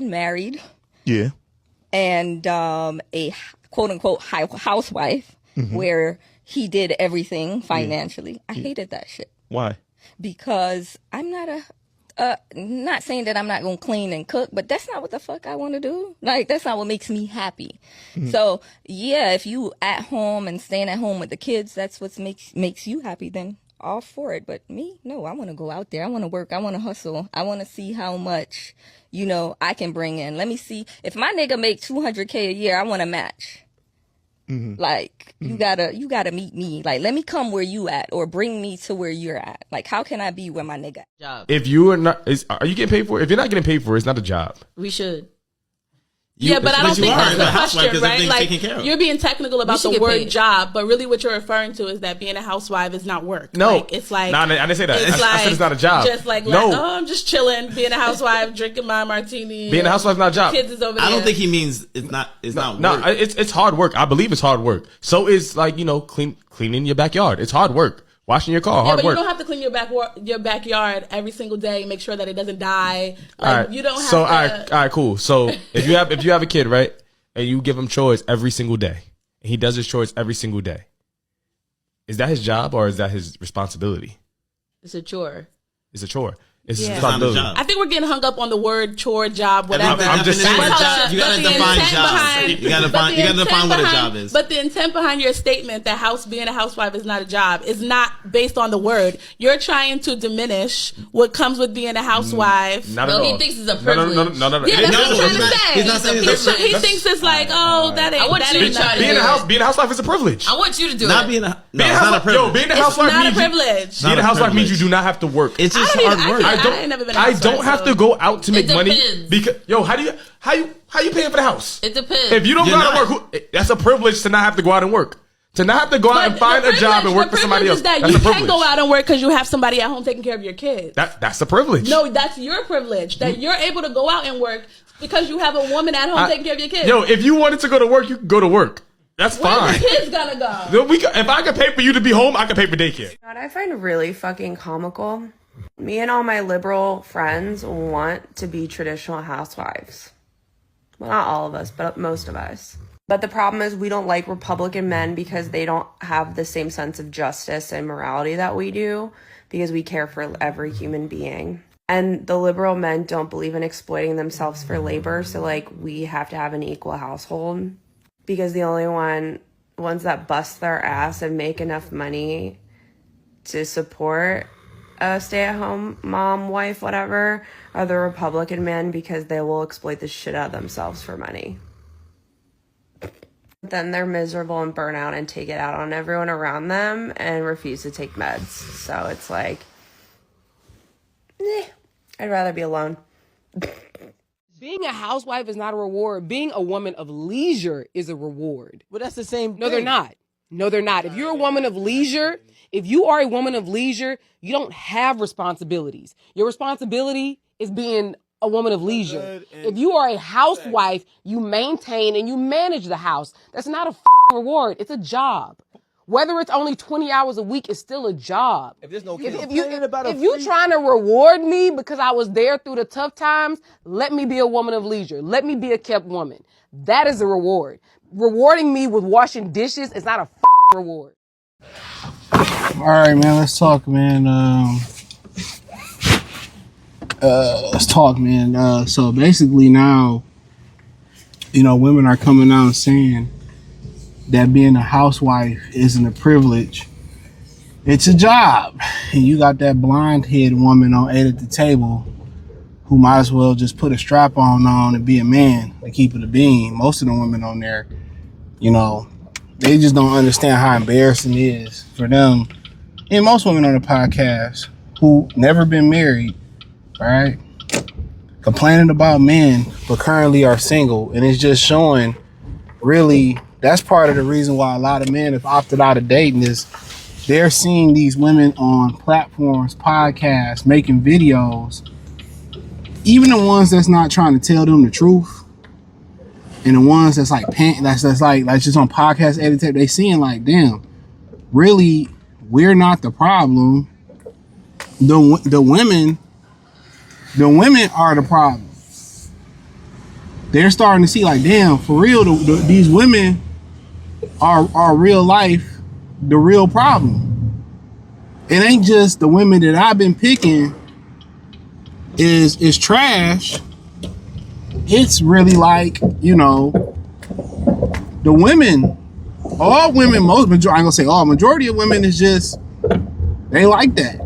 been married. Yeah. And a quote unquote housewife where he did everything financially. I hated that shit. Why? Because I'm not not saying that I'm not going to clean and cook, but that's not what the fuck I want to do. Like, that's not what makes me happy. So, yeah, if you at home and staying at home with the kids, that's what makes you happy, then all for it. But me, no, I want to go out there. I want to work. I want to hustle. I want to see how much, I can bring in. Let me see. If my nigga make $200K a year, I want to match. Like, you gotta meet me. Like, let me come where you at, or bring me to where you're at. Like, how can I be where my nigga at? If you are not, are you getting paid for it? If you're not getting paid for it, it's not a job. We should. But I don't think that's the question, right? Like, you're being technical about the word job, but really what you're referring to is that being a housewife is not work. No. Like, it's like... No, I didn't say that. I said it's not a job. Just like, I'm just chilling, being a housewife, drinking my martini. Being a housewife is not a job. Kids is over there. I don't think he means it's not work. No, it's hard work. I believe it's hard work. So is like, cleaning your backyard. It's hard work. Washing your car, hard but work. You don't have to clean your backyard every single day. Make sure that it doesn't die. Like, all right. You don't have so, to. All right, cool. So if you have a kid, right, and you give him chores every single day, and he does his chores every single day, is that his job or is that his responsibility? It's a chore. It's a chore. It's his It's responsibility. not a job. I think we're getting hung up on the word chore, job, whatever. I'm just saying. You gotta define job. You gotta define what a job is. But the intent behind your statement that being a housewife is not a job is not based on the word. You're trying to diminish what comes with being a housewife. Not at all. He thinks it's a privilege. No. Yeah, that's what I'm trying to say. He's not saying it's a He thinks it's like, that ain't. I want you to try to Being a housewife is a privilege. I want you to do not it. being a it's not a privilege. Being a It's housewife not a means privilege. Being a housewife means you do not have to work. It's just hard work. I ain't never been a I housewife, don't have to go out to make money depends. because how you paying for the house? It depends. If you don't go You're out and work, that's a privilege to not have to go out and work. To not have to go out and find a job and work for somebody else. That's a you privilege. can't go out and work because you have somebody at home taking care of your kids. That's a privilege. No, that's your privilege. That you're able to go out and work because you have a woman at home taking care of your kids. Yo, if you wanted to go to work, you can go to work. That's fine. Where the kids gonna go? If I could pay for you to be home, I could pay for daycare. What I find really fucking comical, me and all my liberal friends want to be traditional housewives. Well, not all of us, but most of us. But the problem is we don't like Republican men because they don't have the same sense of justice and morality that we do, because we care for every human being. And the liberal men don't believe in exploiting themselves for labor, so like we have to have an equal household, because the only ones that bust their ass and make enough money to support a stay-at-home mom, wife, whatever, are the Republican men, because they will exploit the shit out of themselves for money. Then they're miserable and burn out and take it out on everyone around them and refuse to take meds. So it's like, I'd rather be alone. Being a housewife is not a reward. Being a woman of leisure is a reward. Well, that's the same thing. No, they're not. No, they're not. If you're a woman of leisure, if you are a woman of leisure, you don't have responsibilities. Your responsibility is being a woman of leisure. If you are a housewife, you maintain and you manage the house. That's not a reward. It's a job. Whether it's only 20 hours a week, it's still a job. If there's no if you trying to reward me because I was there through the tough times, let me be a woman of leisure. Let me be a kept woman. That is a reward. Rewarding me with washing dishes is not a reward. All right, man. Let's talk, man. Let's talk, man. So basically now, women are coming out and saying that being a housewife isn't a privilege. It's a job. And you got that blonde-haired woman on 8 at the table who might as well just put a strap-on and be a man to keep it a bean. Most of the women on there, they just don't understand how embarrassing it is for them. And most women on the podcast who never been married, right? Complaining about men, but currently are single. And it's just showing, really, that's part of the reason why a lot of men have opted out of dating is they're seeing these women on platforms, podcasts, making videos. Even the ones that's not trying to tell them the truth, and the ones that's like that's like just on podcast edited, they seeing like, damn, really, we're not the problem. The women are the problem. they're starting to see like, damn, for real, these women are real life, the real problem. It ain't just the women that I've been picking is trash. It's really like, you know, the women, all women, most majority, I ain't gonna say all, majority of women is just, they like that.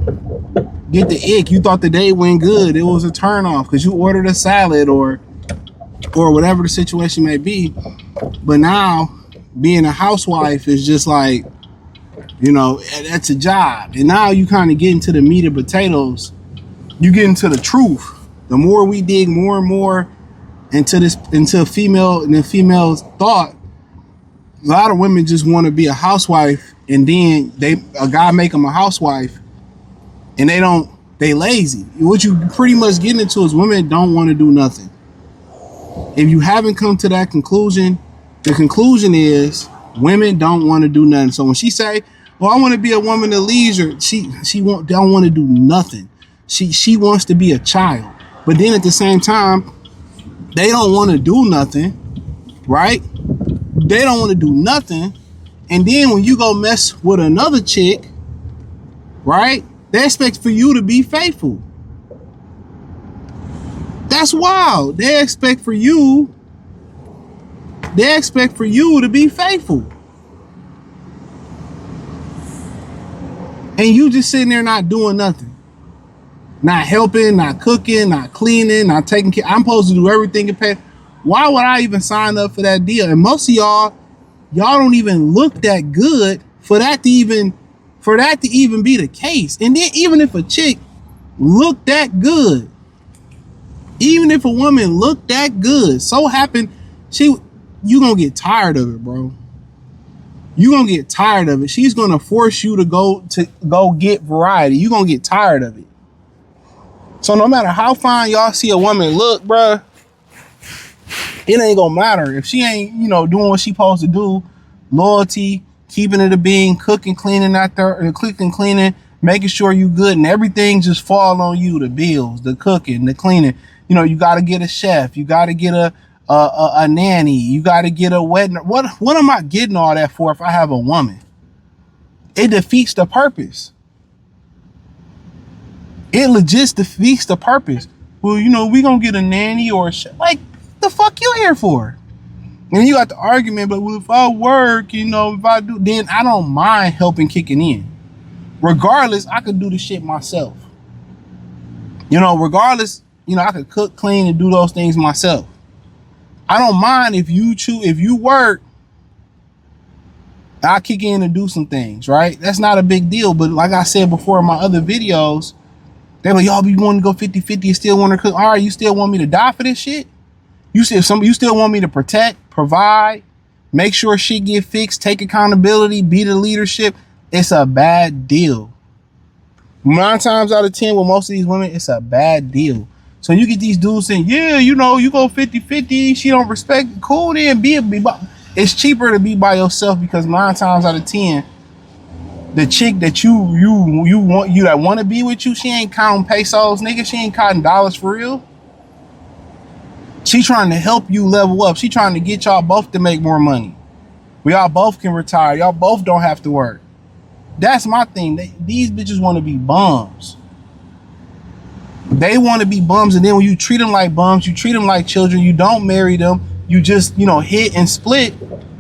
Get the ick. You thought the day went good. It was a turn off because you ordered a salad or whatever the situation may be. But now being a housewife is just like, you know, that's a job. And now you kind of get into the meat and potatoes. You get into the truth. The more we dig more and more into female's thought, a lot of women just want to be a housewife, and then a guy make them a housewife, and they lazy. What you pretty much getting into is women don't want to do nothing. If you haven't come to that conclusion, the conclusion is women don't want to do nothing. So when she say, well, I want to be a woman of leisure, she don't want to do nothing. She wants to be a child. But then at the same time, they don't want to do nothing, right? They don't want to do nothing. And then when you go mess with another chick, right? They expect for you to be faithful. That's wild. They expect for you to be faithful. And you just sitting there not doing nothing. Not helping, not cooking, not cleaning, not taking care. I'm supposed to do everything and pay. Why would I even sign up for that deal? And most of y'all don't even look that good for that to even be the case. And then even if a chick looked that good, even if a woman looked that good, so happened you gonna get tired of it, bro. You gonna get tired of it. She's gonna force you to go get variety. You gonna get tired of it. So no matter how fine y'all see a woman look, bruh, it ain't gonna matter. If she ain't, you know, doing what she supposed to do, loyalty, keeping it a being, cooking, cleaning out there, cooking, cleaning, making sure you good, and everything just fall on you, the bills, the cooking, the cleaning. You know, you gotta get a chef, you gotta get a nanny, you gotta get a wedding. What am I getting all that for if I have a woman? It defeats the purpose. It legit defeats the purpose. Well, you know, we gonna get a nanny or a chef. Like, the fuck you here for? And you got the argument, but well, if I work, you know, if I do, then I don't mind helping kicking in. Regardless, I could do the shit myself. You know, regardless, you know, I could cook, clean, and do those things myself. I don't mind if you work, I'll kick in and do some things, right? That's not a big deal. But like I said before in my other videos, they like, y'all be wanting to go 50-50 and still want to cook. All right, you still want me to die for this shit? You still want me to protect, provide, make sure shit get fixed, take accountability, be the leadership? It's a bad deal. 9 times out of 10 with most of these women, it's a bad deal. So you get these dudes saying, yeah, you know, you go 50-50, she don't respect, cool then, it's cheaper to be by yourself because 9 times out of 10, the chick that you want to be with you, she ain't counting pesos, nigga. She ain't counting dollars for real. She trying to help you level up. She trying to get y'all both to make more money. We all both can retire. Y'all both don't have to work. That's my thing. These bitches want to be bums. They want to be bums, and then when you treat them like bums, you treat them like children. You don't marry them. You just, you know, hit and split.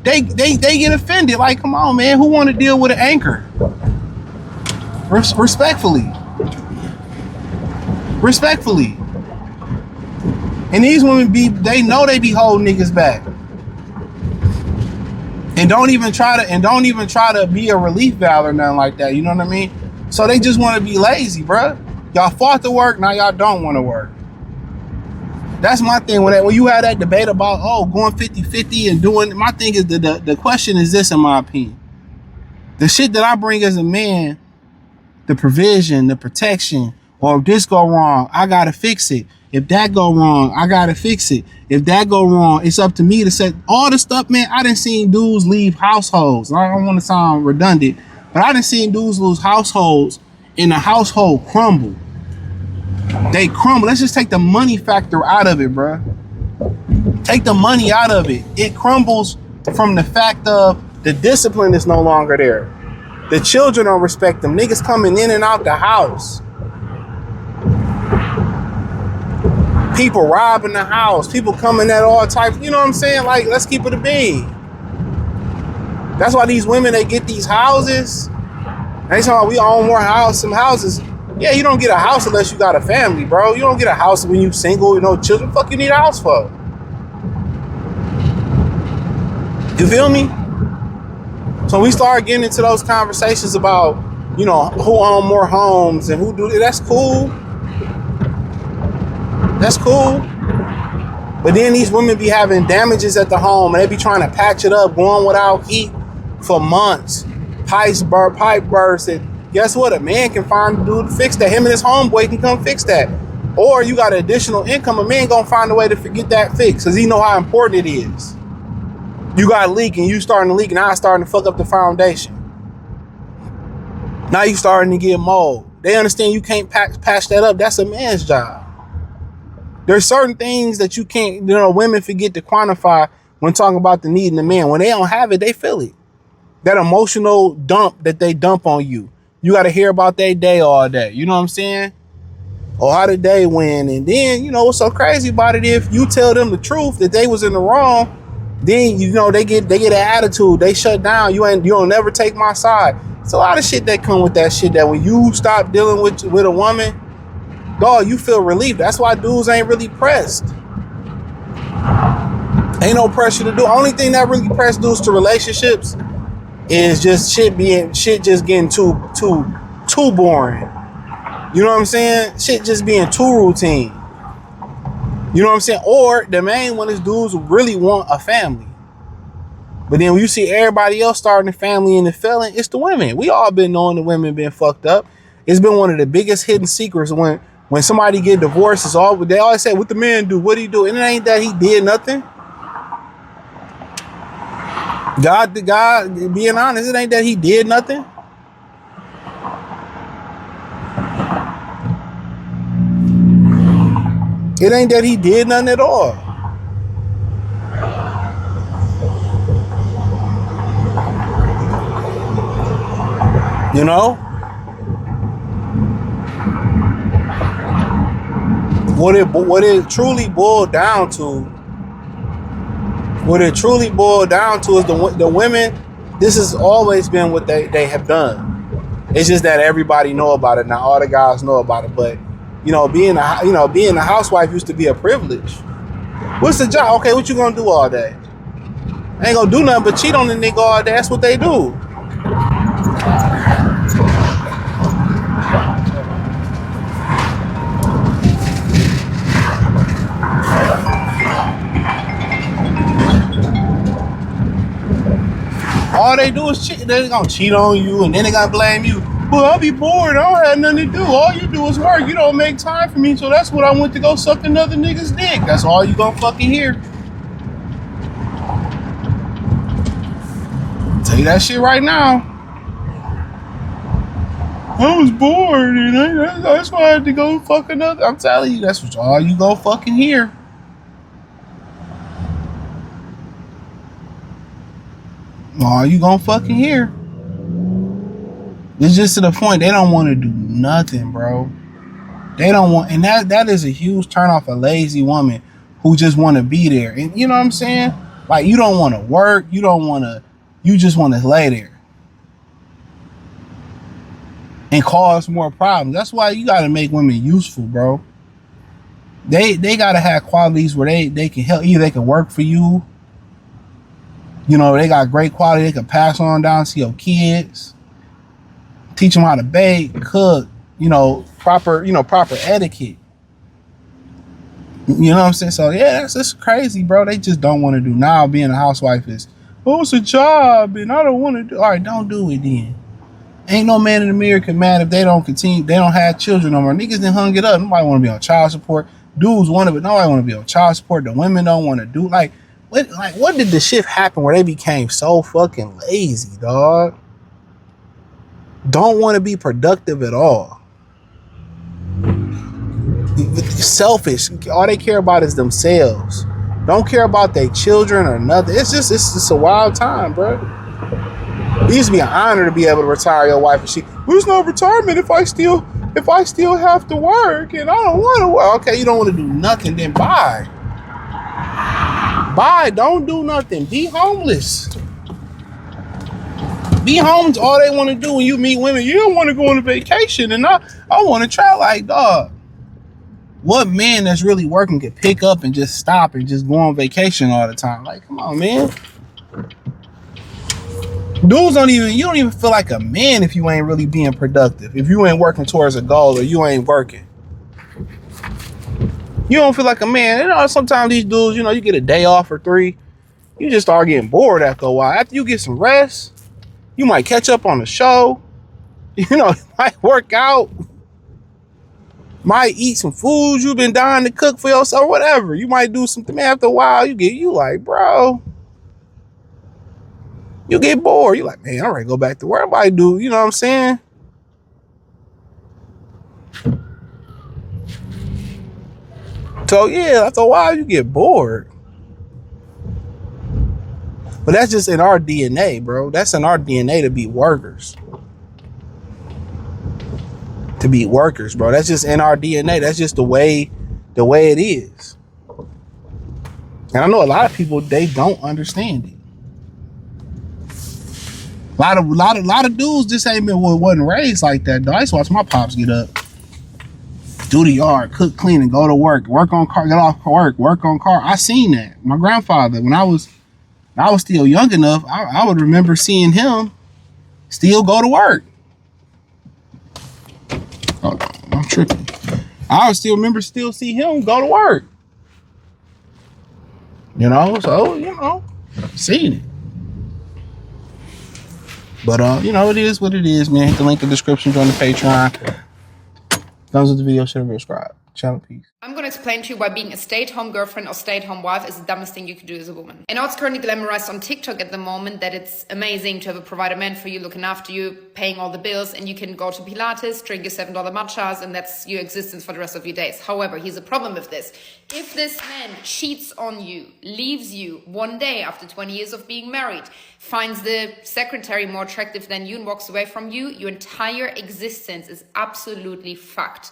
They get offended. Like, come on, man. Who want to deal with an anchor? Respectfully. And these women they know they be holding niggas back. And don't even try to be a relief valve or nothing like that. You know what I mean? So they just want to be lazy, bruh. Y'all fought to work, now y'all don't want to work. That's my thing. When you had that debate about, going 50-50 and doing, my thing is the question is this, in my opinion. The shit that I bring as a man, the provision, the protection, or if this go wrong, I gotta fix it. If that go wrong, I gotta fix it. If that go wrong, it's up to me to set all the stuff, man. I done seen dudes leave households. I don't want to sound redundant, but I done seen dudes lose households and the household crumble. They crumble. Let's just take the money factor out of it, bruh. Take the money out of it. It crumbles from the fact of the discipline is no longer there. The children don't respect them. Niggas coming in and out the house. People robbing the house. People coming at all types. You know what I'm saying? Like, let's keep it a bean. That's why these women, they get these houses. They talking, we own some houses. Yeah, you don't get a house unless you got a family, bro. You don't get a house when you single, you know, children. Fuck you need a house for? You feel me? So we start getting into those conversations about, you know, who own more homes and who do it. That's cool. That's cool. But then these women be having damages at the home and they be trying to patch it up, going without heat for months. Pipe burst, and guess what? A man can find a dude to fix that. Him and his homeboy can come fix that. Or you got additional income, a man gonna find a way to get that fixed because he know how important it is. You got a leak and you starting to leak, and now it's starting to fuck up the foundation. Now you starting to get mold. They understand you can't patch that up. That's a man's job. There's certain things that you can't, you know, women forget to quantify when talking about the need in the man. When they don't have it, they feel it. That emotional dump that they dump on you. You got to hear about their day all day. You know what I'm saying? Or how the day went. And then, you know, what's so crazy about it, if you tell them the truth that they was in the wrong, then, you know, they get an attitude. They shut down. You don't never take my side. It's a lot of shit that come with that shit, that when you stop dealing with a woman, dog, you feel relief. That's why dudes ain't really pressed. Ain't no pressure to do. Only thing that really press dudes to relationships is just shit just getting too boring. You know what I'm saying? Shit just being too routine. You know what I'm saying? Or the main one is dudes who really want a family. But then when you see everybody else starting a family and the failing, it's the women. We all been knowing the women been fucked up. It's been one of the biggest hidden secrets. When somebody get divorced, they always say, what the man do? What he do? And it ain't that he did nothing. God, being honest, it ain't that he did nothing. It ain't that he did nothing at all. You know? What it truly boiled down to is the women. This has always been what they have done. It's just that everybody know about it now. All the guys know about it. But you know, being a housewife used to be a privilege. What's the job? Okay, what you gonna do all day? I ain't gonna do nothing but cheat on the nigga all day. That's what they do. All they do is cheat. They're gonna cheat on you, and then they gotta blame you. Well, I'll be bored. I don't have nothing to do. All you do is work. You don't make time for me, so that's what I went to go suck another nigga's dick. That's all you gonna fucking hear. Tell you that shit right now. I was bored, and that's why I had to go fuck another. I'm telling you, that's what all you go fucking hear. All you gonna fucking hear. It's just to the point they don't want to do nothing, bro. They don't want, and that is a huge turn off a lazy woman who just want to be there. And you know what I'm saying? Like, you don't want to work, you just want to lay there and cause more problems. That's why you got to make women useful, bro. They got to have qualities where they can help. Either they can work for you. You know, they got great quality they can pass on down to your kids. Teach them how to bake, cook, proper etiquette. You know what I'm saying? So yeah, that's crazy, bro. They just don't want to do. Now being a housewife is, it's a job and I don't want to do. All right, don't do it then. Ain't no man in America mad if they don't have children no more. Niggas done hung it up. Nobody want to be on child support. Dudes want it, but nobody want to be on child support. The women don't want to do. What did the shift happen where they became so fucking lazy, dog? Don't want to be productive at all. Selfish. All they care about is themselves. Don't care about their children or nothing. It's just a wild time, bro. It used to be an honor to be able to retire your wife, and there's no retirement if I still have to work and I don't want to work. Okay, you don't want to do nothing, then bye. Bye. Don't do nothing. Be homeless. Be homeless. All they want to do when you meet women, you don't want to go on a vacation, and I want to try. Like, dog, what man that's really working could pick up and just stop and just go on vacation all the time? Like, come on, man. Dudes you don't even feel like a man if you ain't really being productive. If you ain't working towards a goal or you ain't working. You don't feel like a man. You know, sometimes these dudes, you get a day off or 3. You just start getting bored after a while. After you get some rest, you might catch up on the show. You might work out. Might eat some foods you've been dying to cook for yourself, whatever. You might do something. After a while, you like, bro. You get bored. You like, man, I'm ready to go back to work. Everybody do, you know what I'm saying? So yeah, after a while you get bored. But that's just in our DNA, bro. That's in our DNA to be workers. To be workers, bro. That's just in our DNA. That's just the way it is. And I know a lot of people, they don't understand it. A lot of dudes just wasn't raised like that, though. I used to watch my pops get up, do the yard, cook, clean, and go to work on car, get off work on car. I seen that. My grandfather, when I was still young enough, I would remember seeing him still go to work. Oh, I'm tripping. I would still see him go to work. So, seen it. But, it is what it is, man. Hit the link in the description, join the Patreon. Thumbs up the video, share, and subscribe. Channel, peace. I'm going to explain to you why being a stay-at-home girlfriend or stay-at-home wife is the dumbest thing you could do as a woman. I know it's currently glamorized on TikTok at the moment that it's amazing to have a provider man for you, looking after you, paying all the bills, and you can go to Pilates, drink your $7 matchas, and that's your existence for the rest of your days. However, here's a problem with this. If this man cheats on you, leaves you one day after 20 years of being married, finds the secretary more attractive than you and walks away from you, your entire existence is absolutely fucked.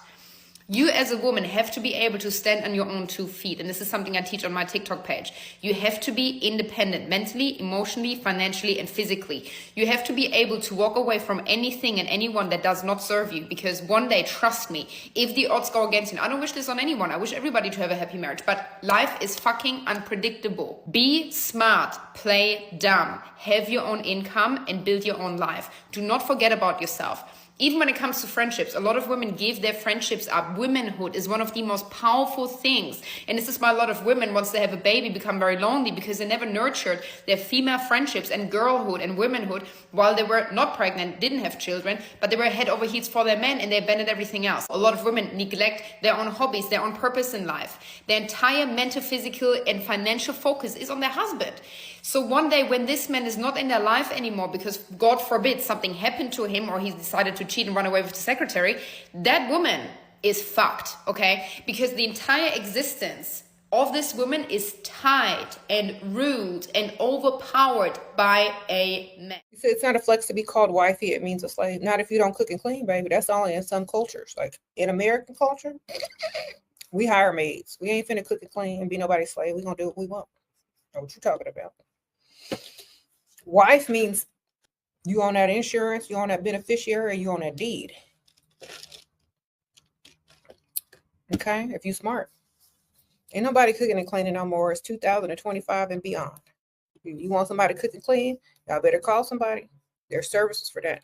You as a woman have to be able to stand on your own 2 feet. And this is something I teach on my TikTok page. You have to be independent mentally, emotionally, financially, and physically. You have to be able to walk away from anything and anyone that does not serve you. Because one day, trust me, if the odds go against you, I don't wish this on anyone. I wish everybody to have a happy marriage. But life is fucking unpredictable. Be smart, play dumb, have your own income, and build your own life. Do not forget about yourself. Even when it comes to friendships, a lot of women give their friendships up. Womanhood is one of the most powerful things. And this is why a lot of women, once they have a baby, become very lonely because they never nurtured their female friendships and girlhood and womanhood while they were not pregnant, didn't have children, but they were head over heels for their men and they abandoned everything else. A lot of women neglect their own hobbies, their own purpose in life. Their entire mental, physical, and financial focus is on their husband. So one day when this man is not in their life anymore because God forbid something happened to him or he decided to cheat and run away with the secretary, that woman is fucked, okay? Because the entire existence of this woman is tied and ruled and overpowered by a man. So it's not a flex to be called wifey. It means a slave. Not if you don't cook and clean, baby. That's only in some cultures. Like in American culture, we hire maids. We ain't finna cook and clean and be nobody's slave. We gonna do what we want. Know what you talking about? Wife means you own that insurance, you own that beneficiary, you own that deed. Okay, if you smart. Ain't nobody cooking and cleaning no more. It's 2025 and beyond. If you want somebody to cook and clean, y'all better call somebody. There's services for that.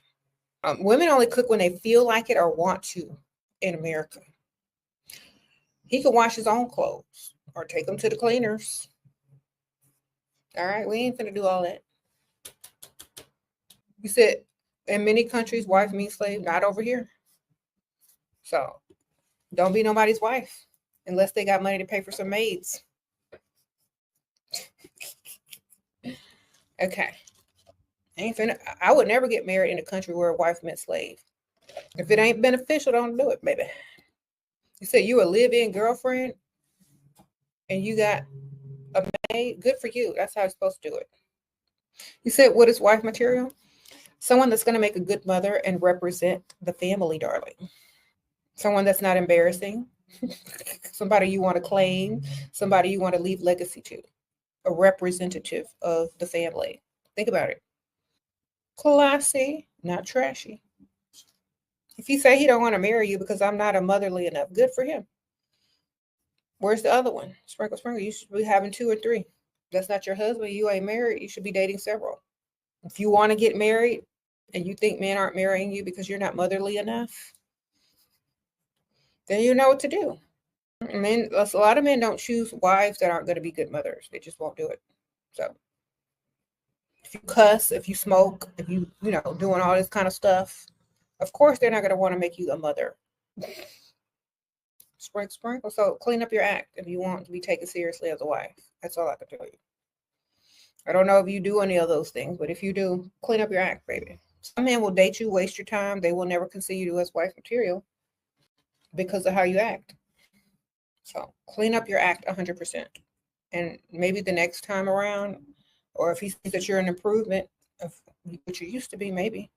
Women only cook when they feel like it or want to in America. He can wash his own clothes or take them to the cleaners. All right, we ain't finna do all that. You said in many countries, wife means slave, not over here. So don't be nobody's wife unless they got money to pay for some maids. Okay. I would never get married in a country where a wife meant slave. If it ain't beneficial, don't do it, baby. You said you a live-in girlfriend and you got a maid, good for you. That's how you're supposed to do it. You said, what is wife material? Someone that's going to make a good mother and represent the family, darling. Someone that's not embarrassing. Somebody you want to claim. Somebody you want to leave legacy to. A representative of the family. Think about it. Classy, not trashy. If he say he don't want to marry you because I'm not a motherly enough, good for him. Where's the other one? Sprinkle, sprinkle. You should be having 2 or 3. That's not your husband. You ain't married. You should be dating several. If you want to get married and you think men aren't marrying you because you're not motherly enough, then you know what to do. Men, a lot of men don't choose wives that aren't going to be good mothers. They just won't do it. So if you cuss, if you smoke, if you doing all this kind of stuff, of course they're not going to want to make you a mother. Sprinkle, sprinkle. So clean up your act if you want to be taken seriously as a wife. That's all I can tell you. I don't know if you do any of those things, but if you do, clean up your act, baby. Some men will date you, waste your time. They will never consider you as wife material because of how you act. So clean up your act 100%. And maybe the next time around, or if he sees that you're an improvement of what you used to be, maybe